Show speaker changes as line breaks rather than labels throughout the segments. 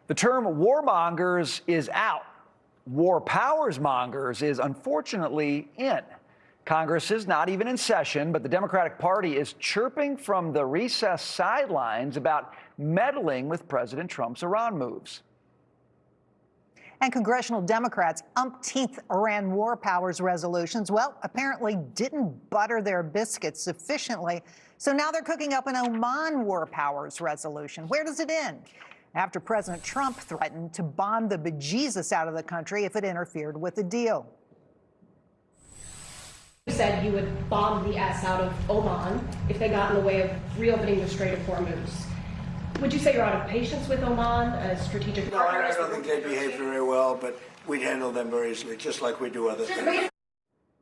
The term warmongers is out. War powers mongers is unfortunately in. Congress is not even in session, but the Democratic Party is chirping from the recess sidelines about meddling with President Trump's Iran moves.
And congressional Democrats' umpteenth Iran war powers resolutions, well, apparently didn't butter their biscuits sufficiently. So now they're cooking up an Oman war powers resolution. Where does it end? After President Trump threatened to bomb the bejesus out of the country if it interfered with the deal.
He said he would bomb the S out of Oman if they got in the way of reopening the Strait of Hormuz. Would you say you're out of patience with Oman as strategic partners?
No, I don't think they behave very well, but we'd handle them very easily, just like we do other things.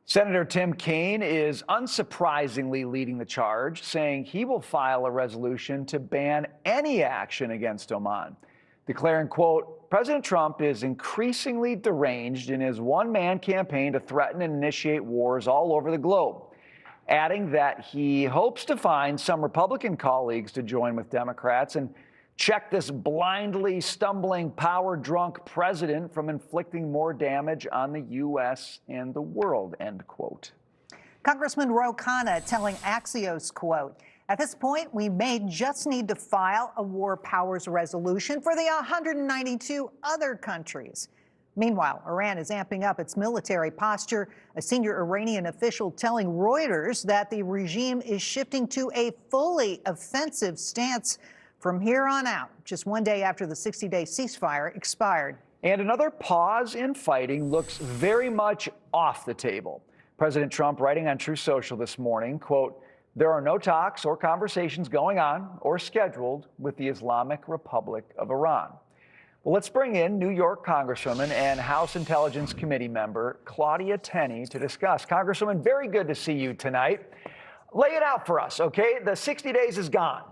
Senator Tim Kaine is unsurprisingly leading the charge, saying he will file a resolution to ban any action against Oman, declaring, quote, President Trump is increasingly deranged in his one-man campaign to threaten and initiate wars all over the globe, adding that he hopes to find some Republican colleagues to join with Democrats and check this blindly stumbling, power-drunk president from inflicting more damage on the U.S. and the world, end quote.
Congressman Ro Khanna telling Axios, quote, at this point, we may just need to file a war powers resolution for the 192 other countries. Meanwhile, Iran is amping up its military posture, a senior Iranian official telling Reuters that the regime is shifting to a fully offensive stance from here on out, just one day after the 60-day ceasefire expired.
And another pause in fighting looks very much off the table. President Trump writing on Truth Social this morning, quote, there are no talks or conversations going on or scheduled with the Islamic Republic of Iran. Well, let's bring in New York Congresswoman and House Intelligence Committee member Claudia Tenney to discuss. Congresswoman, very good to see you tonight. Lay it out for us, okay? The 60 days is gone.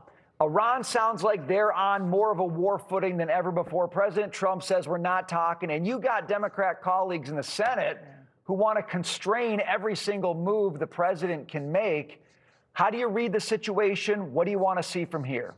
Iran sounds like they're on more of a war footing than ever before. President Trump says we're not talking, and you got Democrat colleagues in the Senate who want to constrain every single move the president can make. How do you read the situation? What do you want to see from here?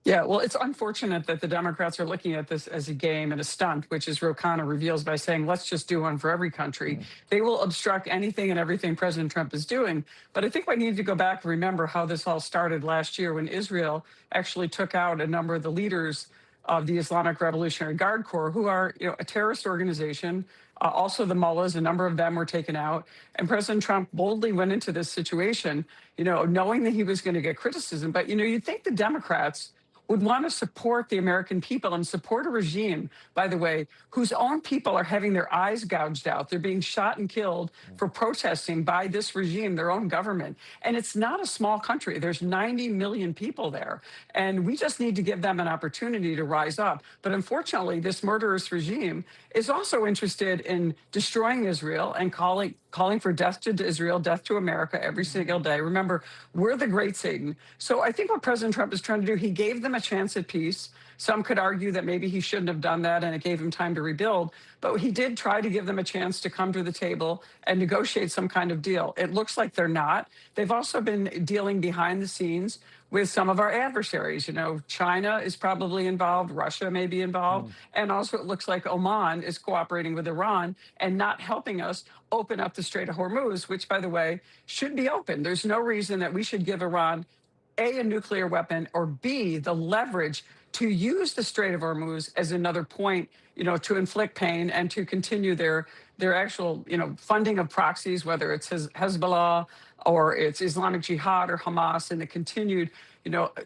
Yeah, well, it's unfortunate that the Democrats are looking at this as a game and a stunt, which is Ro Khanna reveals by saying, let's just do one for every country. They will obstruct anything and everything President Trump is doing. But I think we need to go back and remember how this all started last year when Israel actually took out a number of the leaders of the Islamic Revolutionary Guard Corps, who are a terrorist organization. Also the mullahs, a number of them were taken out. And President Trump boldly went into this situation, knowing that he was going to get criticism. But, you'd think the Democrats would want to support the American people and support a regime, by the way, whose own people are having their eyes gouged out. They're being shot and killed for protesting by this regime, their own government. And it's not a small country. There's 90 million people there. And we just need to give them an opportunity to rise up. But unfortunately, this murderous regime is also interested in destroying Israel and calling for death to Israel, death to America every single day. Remember, we're the great Satan. So I think what President Trump is trying to do, he gave them a chance at peace. Some could argue that maybe he shouldn't have done that and it gave him time to rebuild. But he did try to give them a chance to come to the table and negotiate some kind of deal. It looks like they're not. They've also been dealing behind the scenes with some of our adversaries. China is probably involved, Russia may be involved, and also it looks like Oman is cooperating with Iran and not helping us open up the Strait of Hormuz, which, by the way, should be open. There's no reason that we should give Iran, A, a nuclear weapon, or B, the leverage to use the Strait of Hormuz as another point, to inflict pain and to continue their actual, funding of proxies, whether it's Hezbollah or it's Islamic Jihad or Hamas, and the continued,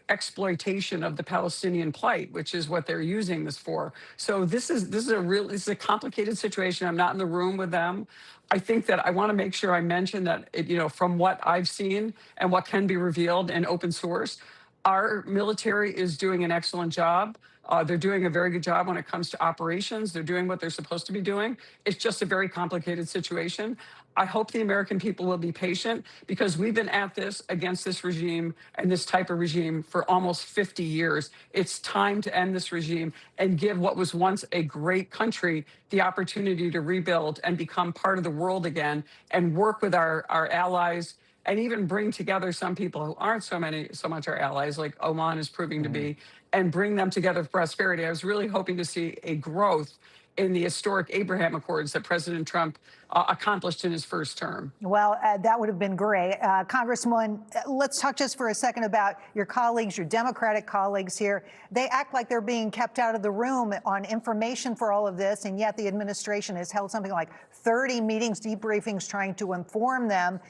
exploitation of the Palestinian plight, which is what they're using this for. So this is a complicated situation. I'm not in the room with them. I think that I want to make sure I mention that, from what I've seen and what can be revealed in open source, our military is doing an excellent job. They're doing a very good job when it comes to operations. They're doing what they're supposed to be doing. It's just a very complicated situation. I hope the American people will be patient because we've been at this against this regime and this type of regime for almost 50 years. It's time to end this regime and give what was once a great country the opportunity to rebuild and become part of the world again and work with our allies and even bring together some people who aren't so much our allies, like Oman is proving to be, and bring them together for prosperity. I was really hoping to see a growth in the historic Abraham Accords that President Trump accomplished in his first term.
Well, that would have been great. Congresswoman, let's talk just for a second about your colleagues, your Democratic colleagues here. They act like they're being kept out of the room on information for all of this, and yet the administration has held something like 30 meetings, debriefings, trying to inform them.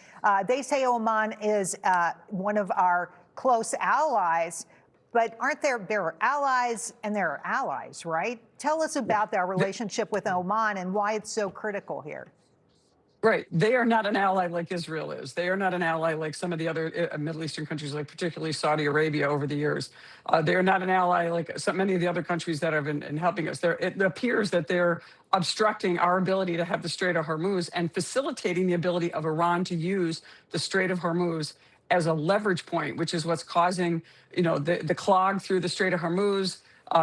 They say Oman is one of our close allies. But aren't there are allies and there are allies, right? Tell us about their relationship with Oman and why it's so critical here.
Right. They are not an ally like Israel is. They are not an ally like some of the other Middle Eastern countries, like particularly Saudi Arabia over the years. They are not an ally like so many of the other countries that have been helping us. It appears that they're obstructing our ability to have the Strait of Hormuz and facilitating the ability of Iran to use the Strait of Hormuz as a leverage point, which is what's causing, the clog through the Strait of Hormuz.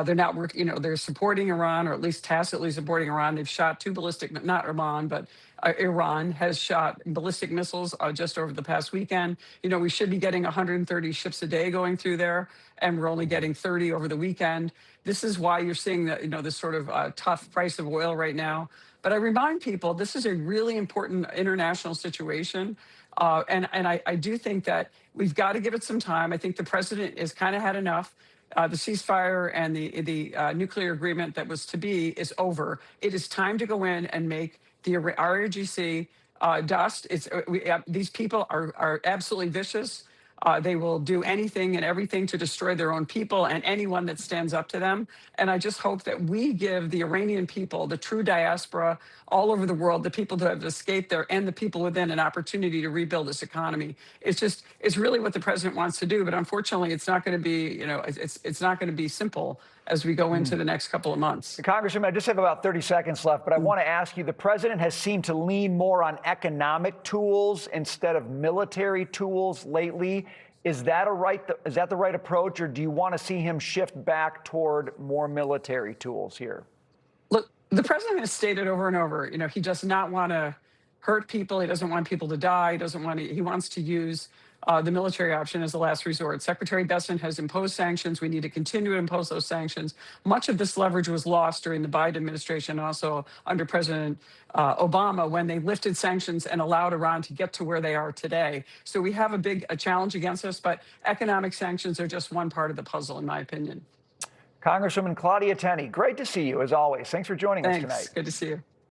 They're not working, they're supporting Iran, or at least tacitly supporting Iran. They've shot two ballistic, not Oman, but Iran has shot ballistic missiles just over the past weekend. We should be getting 130 ships a day going through there, and we're only getting 30 over the weekend. This is why you're seeing that, this sort of tough price of oil right now. But I remind people, this is a really important international situation. And I do think that we've got to give it some time. I think the president has kind of had enough. The ceasefire and the nuclear agreement that was to be is over. It is time to go in and make the ROGC dust. These people are absolutely vicious. They will do anything and everything to destroy their own people and anyone that stands up to them. And I just hope that we give the Iranian people, the true diaspora all over the world, the people that have escaped there and the people within, an opportunity to rebuild this economy. It's really what the president wants to do. But unfortunately, it's not going to be, it's not going to be simple as we go into the next couple of months.
Congresswoman, I just have about 30 seconds left, but I want to ask you, the president has seemed to lean more on economic tools instead of military tools lately. Is that the right approach, or do you want to see him shift back toward more military tools here?
Look, the president has stated over and over, he does not want to hurt people. He doesn't want people to die. He wants to use the military option as a last resort. Secretary Bessent has imposed sanctions. We need to continue to impose those sanctions. Much of this leverage was lost during the Biden administration, also under President Obama, when they lifted sanctions and allowed Iran to get to where they are today. So we have a challenge against us, but economic sanctions are just one part of the puzzle, in my opinion.
Congresswoman Claudia Tenney, great to see you as always. Thanks for joining us tonight.
Good to see you.